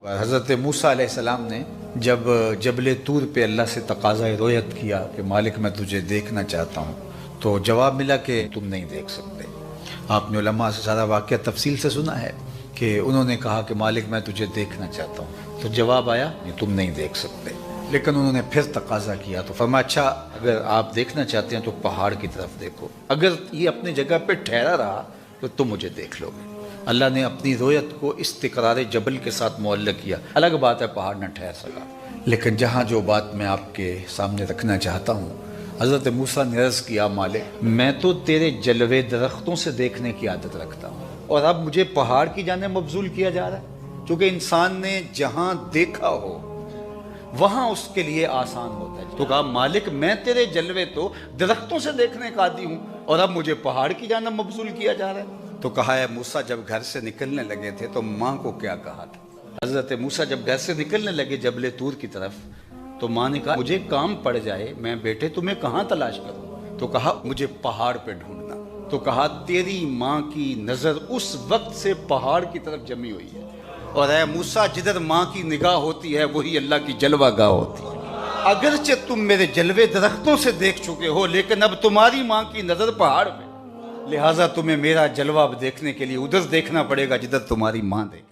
حضرت موسیٰ علیہ السلام نے جب جبل طور پہ اللہ سے تقاضۂ رؤیت کیا کہ مالک میں تجھے دیکھنا چاہتا ہوں، تو جواب ملا کہ تم نہیں دیکھ سکتے۔ آپ نے علماء سے سارا واقعہ تفصیل سے سنا ہے کہ انہوں نے کہا کہ مالک میں تجھے دیکھنا چاہتا ہوں، تو جواب آیا کہ تم نہیں دیکھ سکتے۔ لیکن انہوں نے پھر تقاضا کیا تو فرمایا اچھا اگر آپ دیکھنا چاہتے ہیں تو پہاڑ کی طرف دیکھو، اگر یہ اپنی جگہ پہ ٹھہرا رہا تو تم مجھے دیکھ لو گے۔ اللہ نے اپنی رؤیت کو استقرار جبل کے ساتھ معلق کیا۔ الگ بات ہے پہاڑ نہ ٹھہر سکا، لیکن جہاں جو بات میں آپ کے سامنے رکھنا چاہتا ہوں، حضرت موسیٰ نے عرض کیا مالک میں تو تیرے جلوے درختوں سے دیکھنے کی عادت رکھتا ہوں، اور اب مجھے پہاڑ کی جانب مبذول کیا جا رہا ہے، کیونکہ انسان نے جہاں دیکھا ہو وہاں اس کے لیے آسان ہوتا ہے۔ تو کہا مالک میں تیرے جلوے تو درختوں سے دیکھنے کا عادی ہوں، اور اب مجھے پہاڑ کی جانب مبذول کیا جا رہا ہے۔ تو کہا ہے موسیٰ جب گھر سے نکلنے لگے تھے تو ماں کو کیا کہا تھا؟ حضرت موسیٰ جب گھر سے نکلنے لگے جبل طور کی طرف تو ماں نے کہا مجھے کام پڑ جائے میں بیٹے تمہیں کہاں تلاش کروں؟ تو کہا مجھے پہاڑ پہ ڈھونڈنا۔ تو کہا تیری ماں کی نظر اس وقت سے پہاڑ کی طرف جمی ہوئی ہے، اور اے موسیٰ جدھر ماں کی نگاہ ہوتی ہے وہی اللہ کی جلوہ گاہ ہوتی ہے۔ اگرچہ تم میرے جلوے درختوں سے دیکھ چکے ہو، لیکن اب تمہاری ماں کی نظر پہاڑ میں، لہٰذا تمہیں میرا جلوہ دیکھنے کے لیے ادھر دیکھنا پڑے گا جدھر تمہاری ماں دیکھ۔